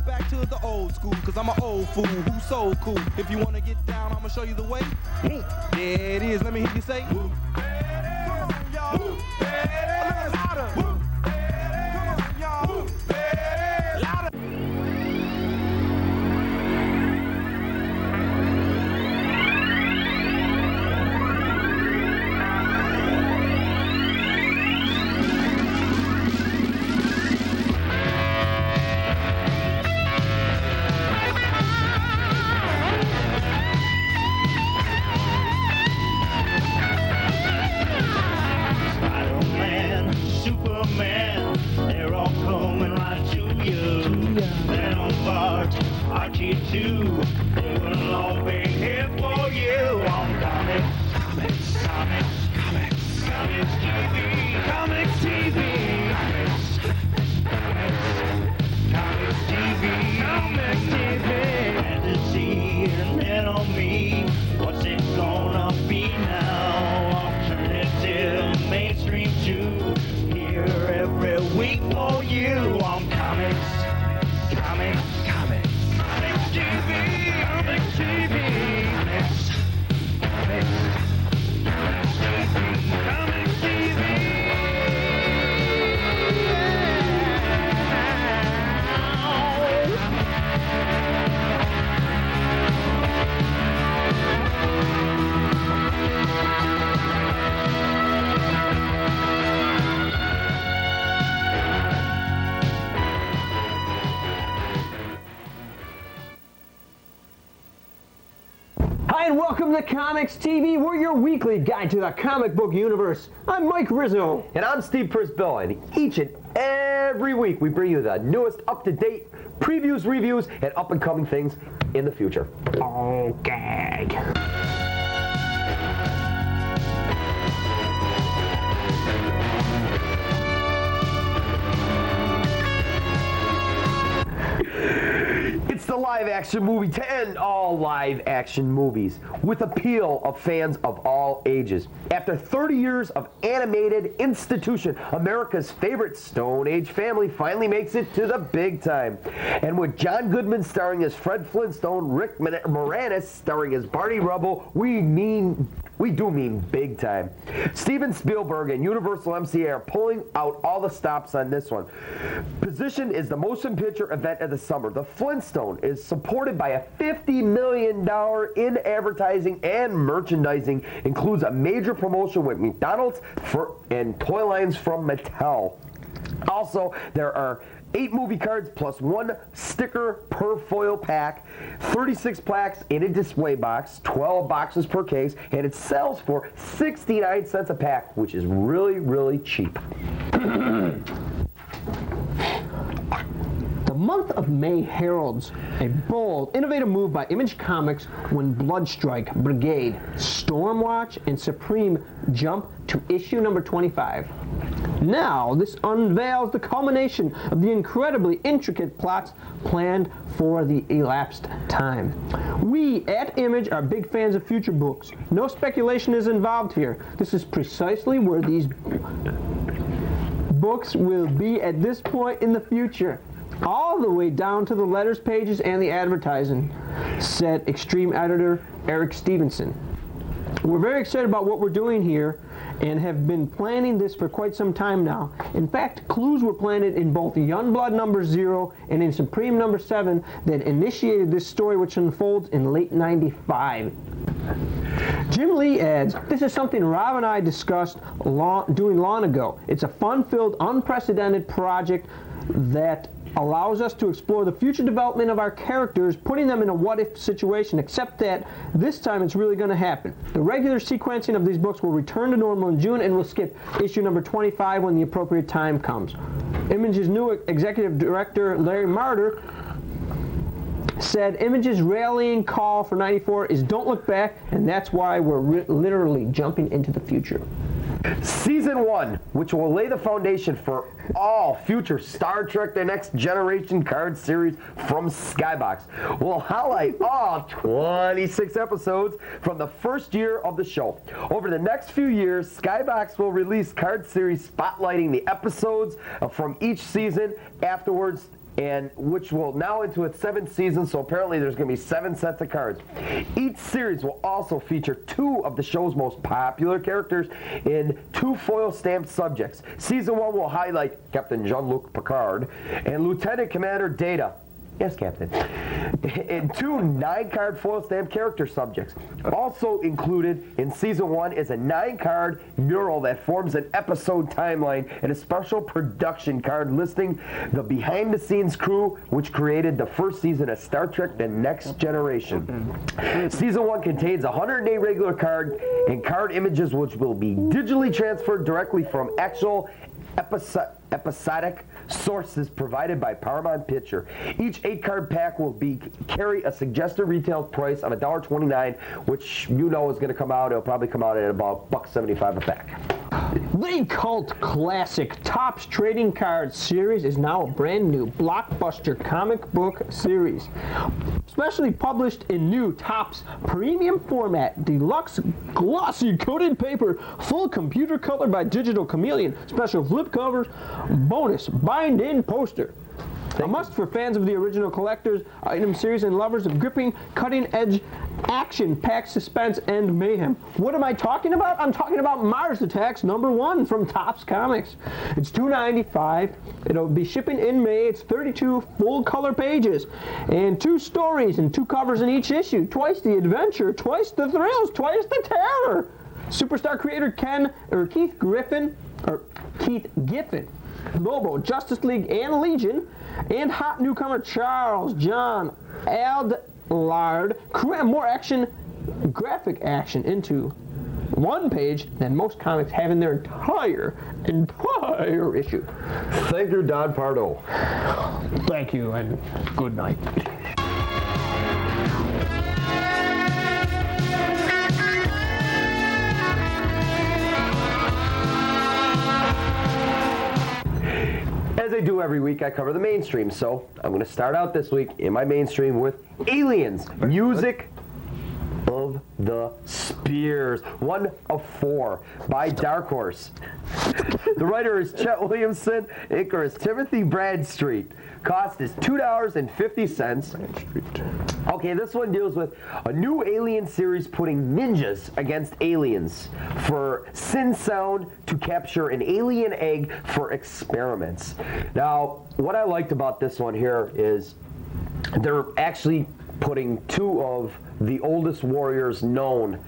back to the old school, cause I'm an old fool who's so cool. If you wanna get down, I'ma show you the way. There it is, let me hear you say. Woo. Come on, y'all. Woo. A little louder. Woo. Come on, y'all. Woo. Louder. They will all be here for you on Comics TV, Comics TV, Comics TV, fantasy and then on me. What's it gonna be now? Alternative, mainstream too. Here every week for you on Comics TV, Comics TV, Comics TV. And welcome to Comics TV. We're your weekly guide to the comic book universe. I'm Mike Rizzo. And I'm Steve Przybyla. And each and every week we bring you the newest, up-to-date previews, reviews, and up-and-coming things in the future. Okay. It's the live-action movie to end all live-action movies with appeal of fans of all ages. After 30 years of animated institution, America's favorite Stone Age family finally makes it to the big time. And with John Goodman starring as Fred Flintstone, Rick Moranis starring as Barney Rubble, we do mean big time. Steven Spielberg and Universal MCA are pulling out all the stops on this one. Positioned as the motion picture event of the summer, the Flintstone is supported by a $50 million in advertising and merchandising, includes a major promotion with McDonald's and toy lines from Mattel. Also, there are 8 movie cards plus 1 sticker per foil pack, 36 plaques in a display box, 12 boxes per case, and it sells for 69 cents a pack, which is really, really cheap. The month of May heralds a bold, innovative move by Image Comics when Bloodstrike, Brigade, Stormwatch, and Supreme jump to issue number 25. Now, this unveils the culmination of the incredibly intricate plots planned for the elapsed time. We at Image are big fans of future books. No speculation is involved here. This is precisely where these books will be at this point in the future. All the way down to the letters pages and the advertising, said Extreme Editor Eric Stevenson. We're very excited about what we're doing here and have been planning this for quite some time now. In fact, clues were planted in both Youngblood number 0 and in Supreme number 7 that initiated this story, which unfolds in late '95. Jim Lee adds, this is something Rob and I discussed doing long ago. It's a fun-filled, unprecedented project that allows us to explore the future development of our characters, putting them in a what-if situation, except that this time it's really going to happen. The regular sequencing of these books will return to normal in June, and we'll skip issue number 25 when the appropriate time comes. Image's new executive director, Larry Marder, said Image's rallying call for '94 is don't look back, and that's why we're literally jumping into the future. Season 1, which will lay the foundation for all future Star Trek The Next Generation card series from Skybox, will highlight all 26 episodes from the first year of the show. Over the next few years, Skybox will release card series spotlighting the episodes from each season. Afterwards, and which will now into its 7th season, so apparently there's going to be 7 sets of cards. Each series will also feature 2 of the show's most popular characters in 2 foil stamped subjects. Season 1 will highlight Captain Jean-Luc Picard and Lieutenant Commander Data. Yes, Captain. And 2 9-card foil stamp character subjects. Also included in Season 1 is a 9-card mural that forms an episode timeline and a special production card listing the behind-the-scenes crew which created the first season of Star Trek The Next Generation. Season 1 contains 108 regular cards and card images which will be digitally transferred directly from actual episodic sources provided by Paramount Picture. Each 8-card pack will carry a suggested retail price of $1.29, which you know is going to come out. It'll probably come out at about $1.75 a pack. The cult classic Topps Trading Cards series is now a brand new blockbuster comic book series. Specially published in new Topps premium format, deluxe glossy coated paper, full computer colored by Digital Chameleon, special flip covers, bonus bind-in poster. A must for fans of the original collector's item series and lovers of gripping, cutting-edge, action-packed suspense and mayhem. What am I talking about? I'm talking about Mars Attacks #1 from Topps Comics. It's $2.95. It'll be shipping in May. It's 32 full-color pages and 2 stories and 2 covers in each issue. Twice the adventure, twice the thrills, twice the terror. Superstar creator Keith Giffen, Lobo, Justice League, and Legion, and hot newcomer Charles John Adlard cram more action, graphic action into one page than most comics have in their entire issue. Thank you, Don Pardo. Thank you, and good night. As I do every week, I cover the mainstream, so I'm going to start out this week in my mainstream with Aliens, Music of the Spears, 1 of 4 by Dark Horse. The writer is Chet Williamson, inker is Timothy Bradstreet. Cost is $2.50. Okay, this one deals with a new Alien series putting ninjas against aliens for Sin Sound to capture an alien egg for experiments. Now, what I liked about this one here is they're actually putting 2 of the oldest warriors known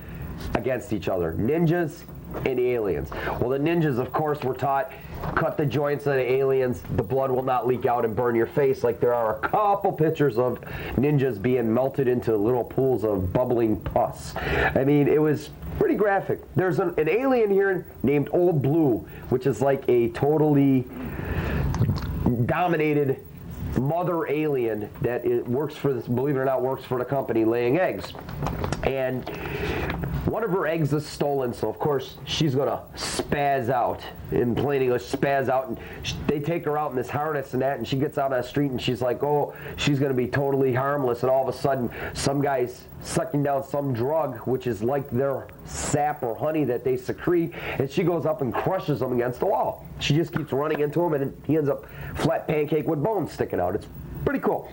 against each other, ninjas and aliens. Well, the ninjas, of course, were taught, cut the joints of the aliens, the blood will not leak out and burn your face, like there are a couple pictures of ninjas being melted into little pools of bubbling pus. I mean, it was pretty graphic. There's an alien here named Old Blue, which is like a totally dominated mother alien that works for this, believe it or not, works for the company laying eggs. And one of her eggs is stolen, so of course she's gonna spaz out, in plain English, spaz out, and they take her out in this harness and that, and she gets out on the street and she's like, oh, she's gonna be totally harmless, and all of a sudden some guy's sucking down some drug which is like their sap or honey that they secrete, and she goes up and crushes him against the wall. She just keeps running into him, and he ends up flat pancake with bones sticking out. It's pretty cool.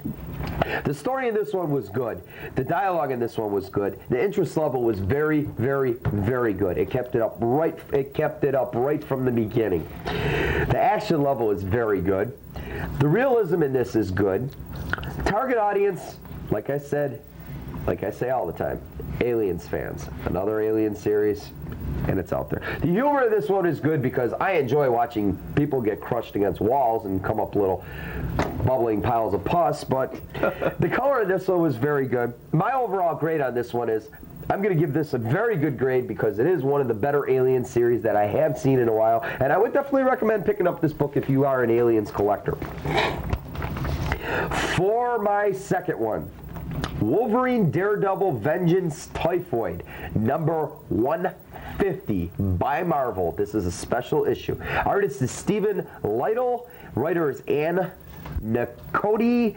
The story in this one was good. The dialogue in this one was good. The interest level was very, very, very good. It kept it up right. It kept it up right from the beginning. The action level is very good. The realism in this is good. Target audience, like I said, like I say all the time, Aliens fans. Another Alien series, and it's out there. The humor of this one is good because I enjoy watching people get crushed against walls and come up little bubbling piles of pus, but the color of this one was very good. My overall grade on this one is, I'm going to give this a very good grade because it is one of the better Alien series that I have seen in a while, and I would definitely recommend picking up this book if you are an Aliens collector. For my second one, Wolverine Daredevil Vengeance Typhoid, number 150 by Marvel. This is a special issue. Artist is Stephen Lytle. Writer is Ann Nakoti.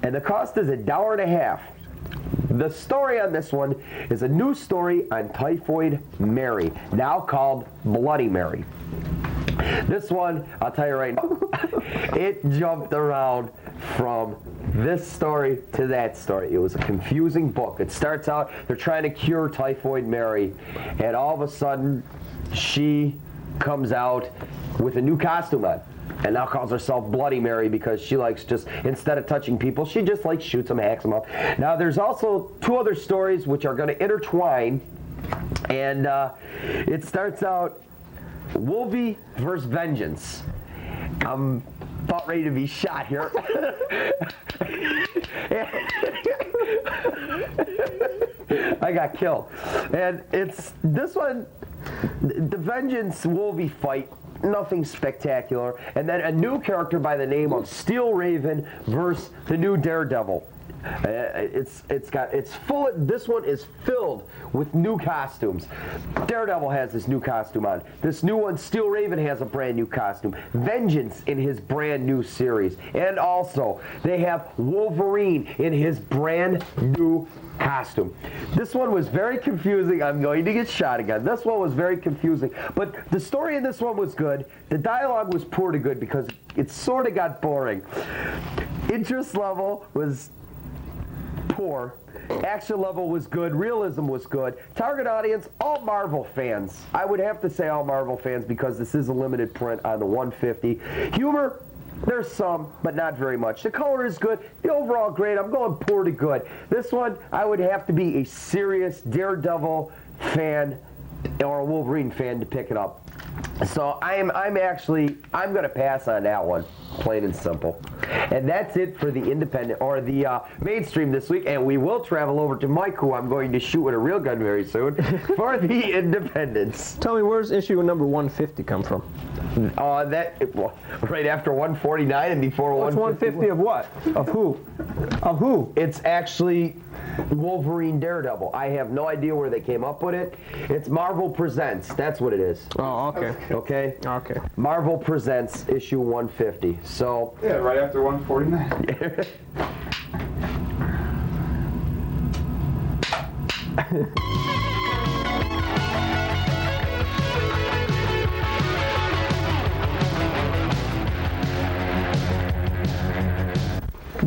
And the cost is $1.50. The story on this one is a new story on Typhoid Mary, now called Bloody Mary. This one, I'll tell you right now, it jumped around from this story to that story. It was a confusing book. It starts out, they're trying to cure Typhoid Mary, and all of a sudden, she comes out with a new costume on. And now calls herself Bloody Mary because she likes just, instead of touching people, she just like shoots them, hacks them up. Now there's also two other stories which are going to intertwine, and it starts out Wolvie versus Vengeance. I'm about ready to be shot here. I got killed. And it's this one, the Vengeance Wolvie fight. Nothing spectacular. And then a new character by the name of Steel Raven versus the new Daredevil. This one is filled with new costumes. Daredevil has this new costume on. This new one, Steel Raven, has a brand new costume. Vengeance in his brand new series. And also, they have Wolverine in his brand new costume. This one was very confusing. I'm going to get shot again. This one was very confusing. But the story in this one was good. The dialogue was poor to good because it sort of got boring. Interest level was poor. Action level was good. Realism was good. Target audience, all Marvel fans. I would have to say all Marvel fans because this is a limited print on the 150. Humor, there's some, but not very much. The color is good. The overall grade, I'm going poor to good. This one, I would have to be a serious Daredevil fan or a Wolverine fan to pick it up. So I'm going to pass on that one, plain and simple. And that's it for the independent, or the mainstream this week, and we will travel over to Mike, who I'm going to shoot with a real gun very soon, for the independents. Tell me, where's issue number 150 come from? Right after 149 and before 150. 150 of what? Of who? Of who? It's actually Wolverine Daredevil. I have no idea where they came up with it. It's Marvel Presents. That's what it is. Oh, okay. Okay? Okay. Marvel Presents issue 150. So. Yeah, right after 149.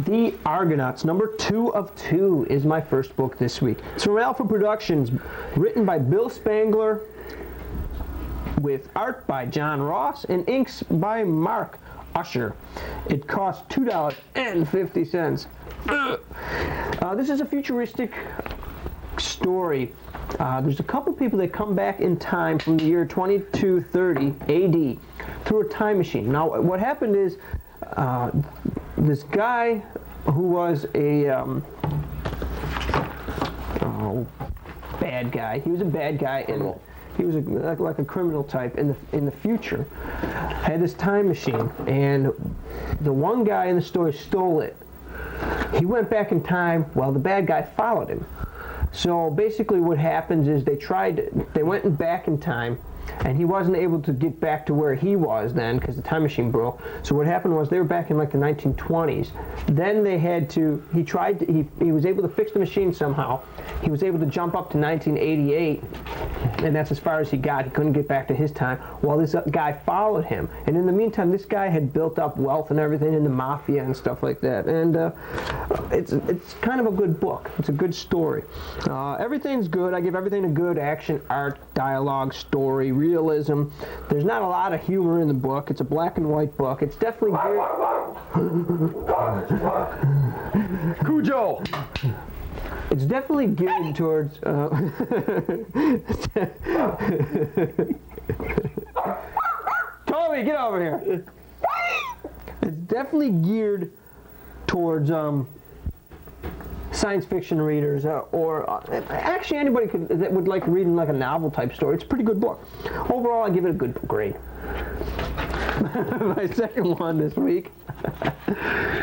The Argonauts, number 2 of 2, is my first book this week. It's from Alpha Productions, written by Bill Spangler, with art by John Ross and inks by Mark Usher. It costs $2.50. This is a futuristic story. There's a couple people that come back in time from the year 2230 AD through a time machine. Now, what happened is this guy who was a bad guy. He was a bad guy, and he was like a criminal type in the future. Had this time machine, and the one guy in the story stole it. He went back in time while the bad guy followed him. So basically, what happens is they went back in time. And he wasn't able to get back to where he was then because the time machine broke. So what happened was they were back in like the 1920s. Then they had to, he was able to fix the machine somehow. He was able to jump up to 1988, and that's as far as he got. He couldn't get back to his time while this guy followed him. And in the meantime, this guy had built up wealth and everything in the mafia and stuff like that. And it's kind of a good book. It's a good story. Everything's good. I give everything a good: action, art, dialogue, story, realism. There's not a lot of humor in the book. It's a black and white book. It's definitely Cujo! It's definitely geared towards Toby, get over here. It's definitely geared towards science fiction readers, or actually anybody that would like reading like a novel type story. It's a pretty good book. Overall, I give it a good grade. My second one this week.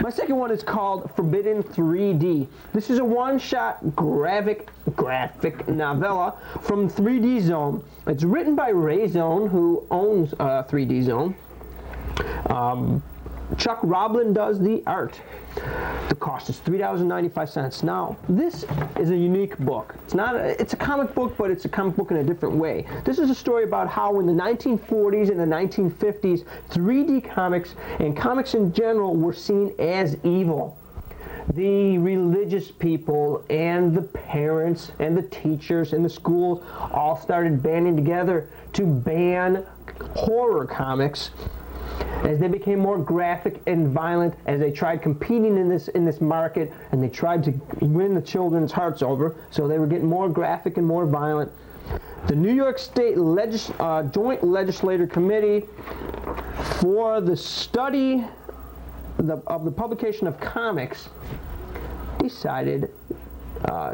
My second one is called Forbidden 3D. This is a one-shot graphic novella from 3D Zone. It's written by Ray Zone, who owns 3D Zone. Chuck Roblin does the art. The cost is $3.95. Now, this is a unique book. It's a comic book, but it's a comic book in a different way. This is a story about how in the 1940s and the 1950s, 3D comics and comics in general were seen as evil. The religious people and the parents and the teachers and the schools all started banding together to ban horror comics as they became more graphic and violent, as they tried competing in this market, and they tried to win the children's hearts over, so they were getting more graphic and more violent. The New York State Joint Legislature Committee for the Study of the Publication of Comics decided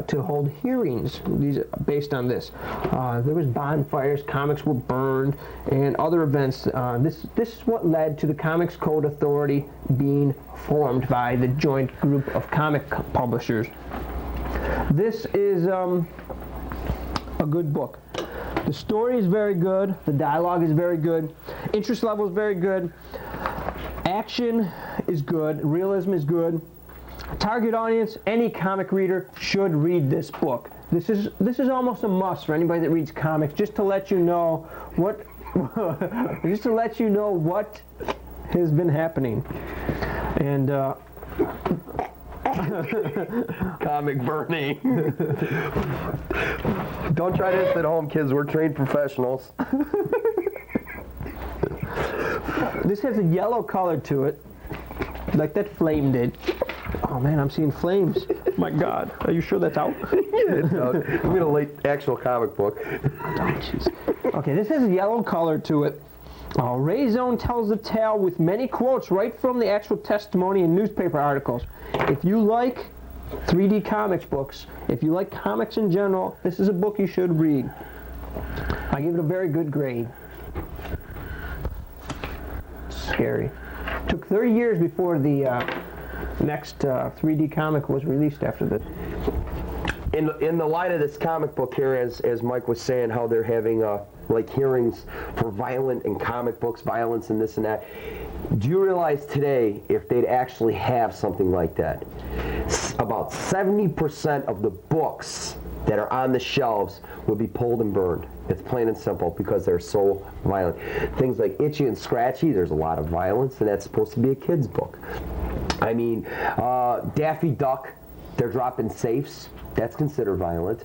to hold hearings based on this. There was bonfires, comics were burned, and other events. This is what led to the Comics Code Authority being formed by the joint group of comic publishers. This is a good book. The story is very good, the dialogue is very good, interest level is very good, action is good, realism is good. Target audience, any comic reader should read this book. This is almost a must for anybody that reads comics, just to let you know what has been happening. And comic burning. Don't try this at home, kids. We're trained professionals. This has a yellow color to it, like that flame did. Oh man, I'm seeing flames. My God, are you sure that's out? Yeah, it's out. I'm gonna late actual comic book. Oh, jeez. Okay, this has a yellow color to it. Ray Zone tells the tale with many quotes right from the actual testimony and newspaper articles. If you like 3D comics books, if you like comics in general, this is a book you should read. I give it a very good grade. Scary. Took 30 years before the next 3D comic was released after this. In the line of this comic book here, as Mike was saying, how they're having like hearings for violent and comic books, violence and this and that. Do you realize today, if they'd actually have something like that, about 70% of the books that are on the shelves would be pulled and burned. It's plain and simple because they're so violent. Things like Itchy and Scratchy, there's a lot of violence, and that's supposed to be a kid's book. I mean, Daffy Duck, they're dropping safes. That's considered violent.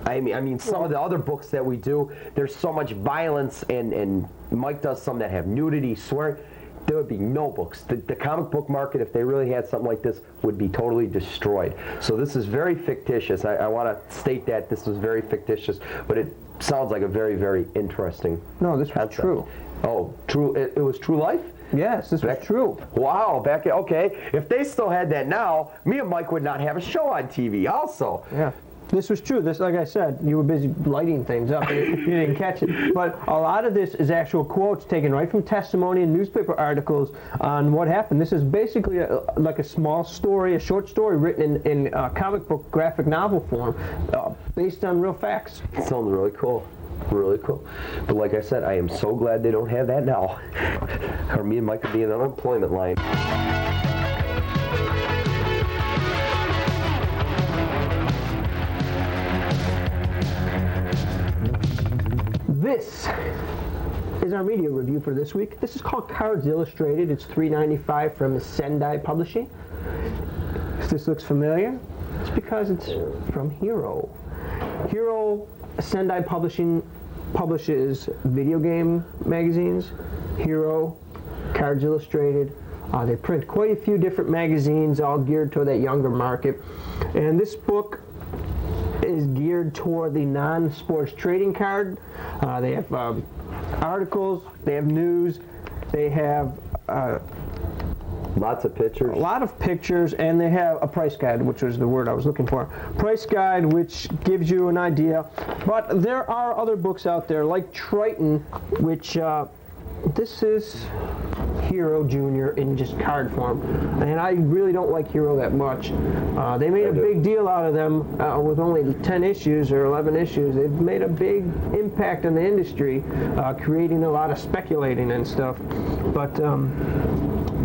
I mean, some of the other books that we do, there's so much violence, and Mike does some that have nudity, swearing. There would be no books. The comic book market, if they really had something like this, would be totally destroyed. So this is very fictitious. I want to state that this was very fictitious, but it sounds like a very, very interesting No, this was concept. true. Oh, true. It was true life? Yes, this was true. Wow, okay. If they still had that now, me and Mike would not have a show on TV also. Yeah. This was true. This, like I said, you were busy lighting things up. You didn't catch it. But a lot of this is actual quotes taken right from testimony and newspaper articles on what happened. This is basically like a small story, a short story written in comic book graphic novel form, based on real facts. It sounds really cool. Really cool. But like I said, I am so glad they don't have that now. Or me and Mike could be in an unemployment line. This is our media review for this week. This is called Cards Illustrated. It's $3.95 from Snyder Publishing. If this looks familiar, it's because it's from Hero. Hero, Snyder Publishing publishes video game magazines. Hero, Cards Illustrated. They print quite a few different magazines, all geared toward that younger market. And this book is geared toward the non-sports trading card. They have articles, they have news, they have lots of pictures. A lot of pictures, and they have a price guide, which was the word I was looking for. Price guide, which gives you an idea. But there are other books out there, like Triton, which this is Hero Junior in just card form, and I really don't like Hero that much. They made a big deal out of them with only 10 issues or 11 issues. They've made a big impact on the industry, creating a lot of speculating and stuff. But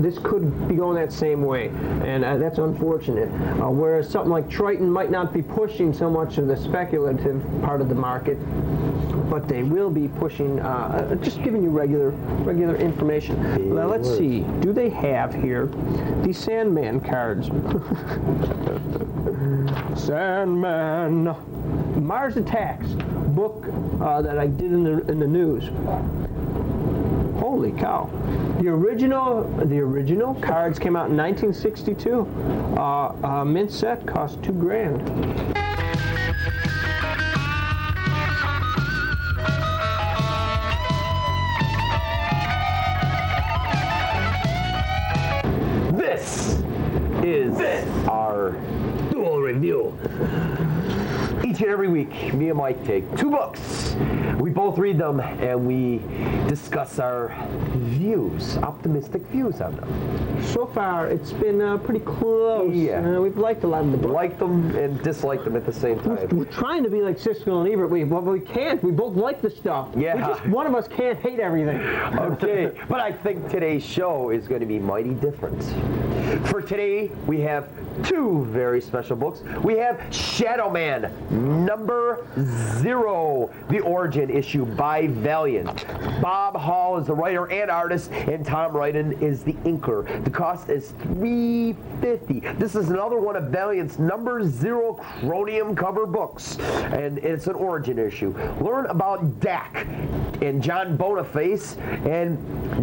this could be going that same way, and that's unfortunate. Whereas something like Triton might not be pushing so much of the speculative part of the market, but they will be pushing, just giving you regular information. Now let's see, do they have here the Sandman cards? Sandman, Mars Attacks book that I did in the news. Holy cow! The original cards came out in 1962. Mint set cost $2,000. This is our dual review. Each and every week, me and Mike take 2 books. We both read them and we discuss our views, optimistic views on them. So far, it's been pretty close. Yeah. We've liked a lot of the books. Like them and dislike them at the same time. We're trying to be like Siskel and Ebert, but we can't. We both like the stuff. Yeah. One of us can't hate everything. Okay, but I think today's show is going to be mighty different. For today, we have 2 very special books. We have Shadow Man, number 0, the origin issue by Valiant. Bob Hall is the writer and artist, and Tom Ryden is the inker. The cost is $3.50. This is another one of Valiant's number 0 chromium cover books, and it's an origin issue. Learn about Dak and John Boniface and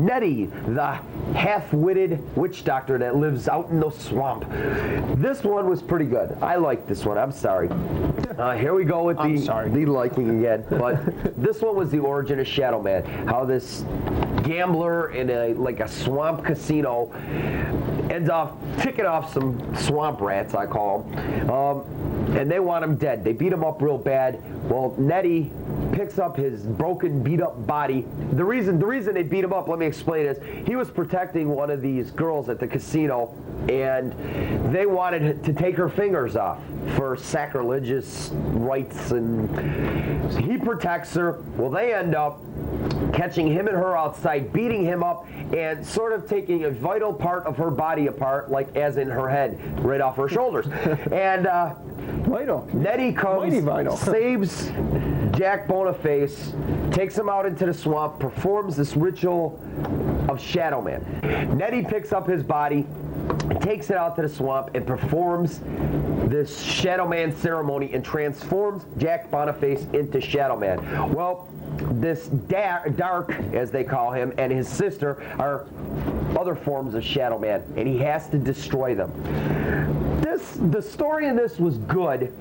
Nettie, the half-witted witch doctor that lives out in the swamp. This one was pretty good. I liked this one. I'm sorry. Here we go with the liking again. But this one was the origin of Shadow Man. How this gambler in a swamp casino ends up picking off some swamp rats, I call them, and they want him dead. They beat him up real bad. Well, Nettie picks up his broken, beat-up body. The reason they beat him up, let me explain, is he was protecting one of these girls at the casino, and they wanted to take her fingers off for sacrilegious rites, and he protects her. Well, they end up catching him and her outside, beating him up, and sort of taking a vital part of her body apart, like as in her head, right off her shoulders. And Vital. Nettie comes, saves Jack Boniface, takes him out into the swamp, performs this ritual of Shadow Man. Nettie picks up his body, takes it out to the swamp, and performs this Shadow Man ceremony and transforms Jack Boniface into Shadow Man. Well, this Dark, as they call him, and his sister are other forms of Shadow Man, and he has to destroy them. The story in this was good.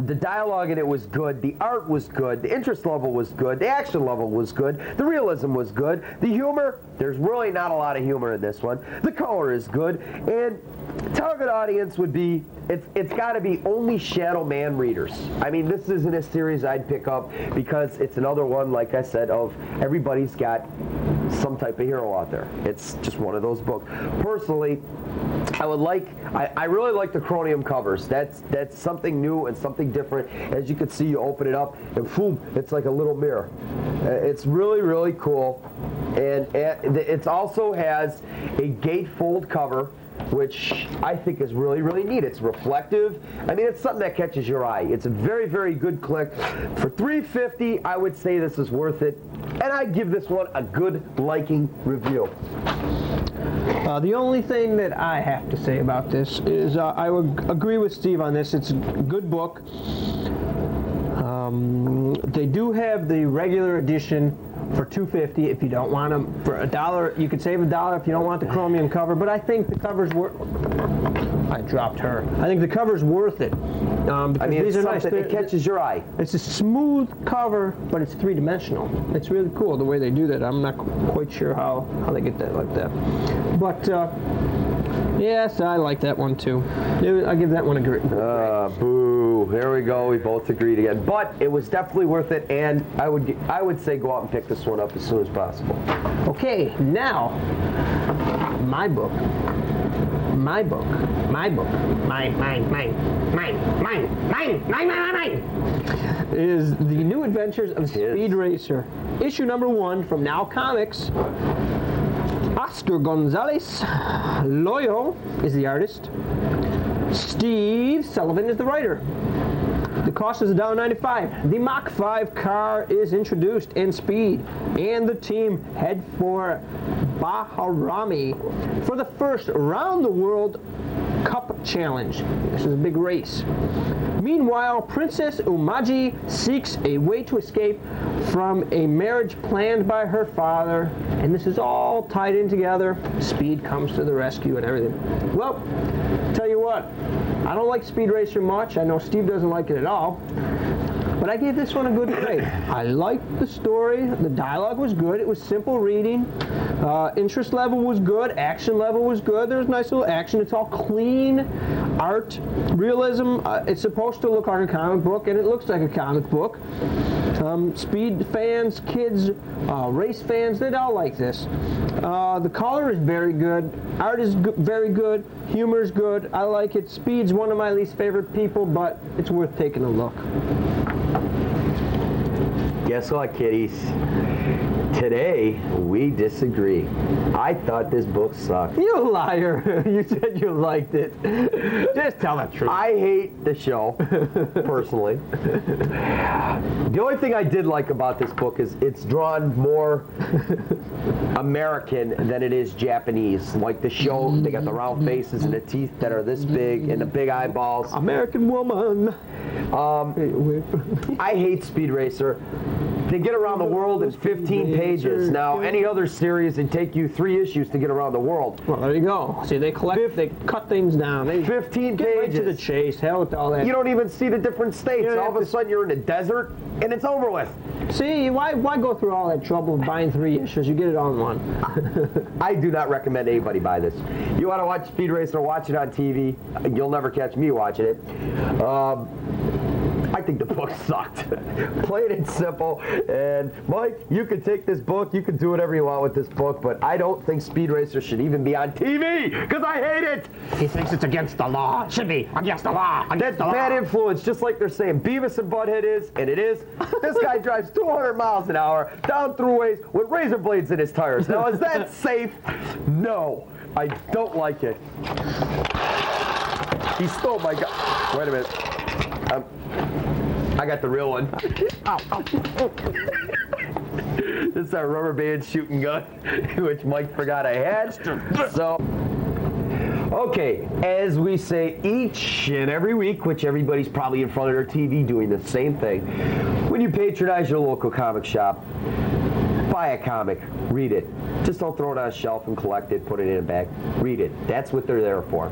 The dialogue in it was good. The art was good. The interest level was good. The action level was good. The realism was good. The humor, there's really not a lot of humor in this one. The color is good. And target audience would be, it's got to be only Shadow Man readers. I mean, this isn't a series I'd pick up because it's another one, like I said, of everybody's got some type of hero out there. It's just one of those books. Personally, I really like the chromium covers. That's something new and something different. As you can see, you open it up and boom, it's like a little mirror. It's really, really cool. And it also has a gatefold cover, which I think is really, really neat. It's reflective. I mean, it's something that catches your eye. It's a very, very good click. For $3.50, I would say this is worth it. And I'd give this one a good liking review. The only thing that I have to say about this is I would agree with Steve on this. It's a good book. They do have the regular edition for $2.50 if you don't want them. For $1, you could save $1 if you don't want the chromium cover, but I think the cover's worth. I dropped her. I think the cover's worth it. I mean, it's something that catches your eye. It's a smooth cover, but it's 3-dimensional. It's really cool the way they do that. I'm not quite sure how they get that like that. But yes, I like that one too. I give that one a great. Boo! There we go. We both agreed again. But it was definitely worth it, and I would say go out and pick this one up as soon as possible. Okay, now my book. Is The New Adventures of Speed Racer. Issue number 1 from Now Comics. A Oscar Gonzalez Loyo is the artist. Steve Sullivan is the writer. The cost is $1.95. The Mach 5 car is introduced in Speed, and the team head for Bahrami for the first Round the World Cup Challenge. This is a big race. Meanwhile, Princess Umaji seeks a way to escape from a marriage planned by her father, and this is all tied in together. Speed comes to the rescue and everything. Well, tell you what, I don't like Speed Racer much. I know Steve doesn't like it at all. But I gave this one a good grade. I liked the story. The dialogue was good. It was simple reading. Interest level was good. Action level was good. There was nice little action. It's all clean art, realism. It's supposed to look like a comic book, and it looks like a comic book. Speed fans, kids, race fans, they'd all like this. The color is very good. Art is very good. Humor is good. I like it. Speed's one of my least favorite people, but it's worth taking a look. Guess what, kiddies? Today, we disagree. I thought this book sucked. You liar. You said you liked it. Just tell the truth. I hate the show, personally. The only thing I did like about this book is it's drawn more American than it is Japanese. Like the show, they got the round faces and the teeth that are this big and the big eyeballs. American woman. I hate Speed Racer. They get around the world in 15 pages. Now, any other series, they take you 3 issues to get around the world. Well, there you go. See, they cut things down. They 15 get pages. Right to the chase. Hell with all that. You don't even see the different states. All of a sudden, you're in the desert, and it's over with. See, why go through all that trouble of buying 3 issues? You get it all in one. I do not recommend anybody buy this. You want to watch Speed Racer, watch it on TV. You'll never catch me watching it. I think the book sucked. Plain and simple. And Mike, you could take this book, you could do whatever you want with this book, but I don't think Speed Racer should even be on TV, because I hate it. He thinks it's against the law. It should be against the law. That's bad influence, just like they're saying Beavis and Butthead is, and it is. This guy drives 200 miles an hour down throughways with razor blades in his tires. Now, is that safe? No, I don't like it. He stole my gun. Wait a minute. I got the real one. Ow, ow. This is our rubber band shooting gun, which Mike forgot I had. So, okay, as we say each and every week, which everybody's probably in front of their TV doing the same thing, when you patronize your local comic shop, buy a comic, read it. Just don't throw it on a shelf and collect it, put it in a bag. Read it. That's what they're there for.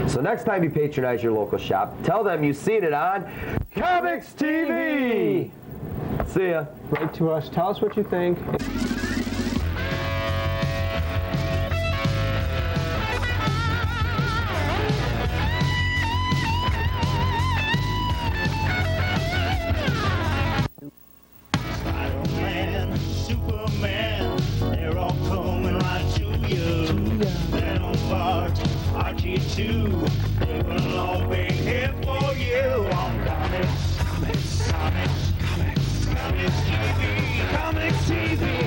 So next time you patronize your local shop, tell them you've seen it on COMX-TV. See ya. Write to us. Tell us what you think. They will all be here for you on Comics TV, Comics TV.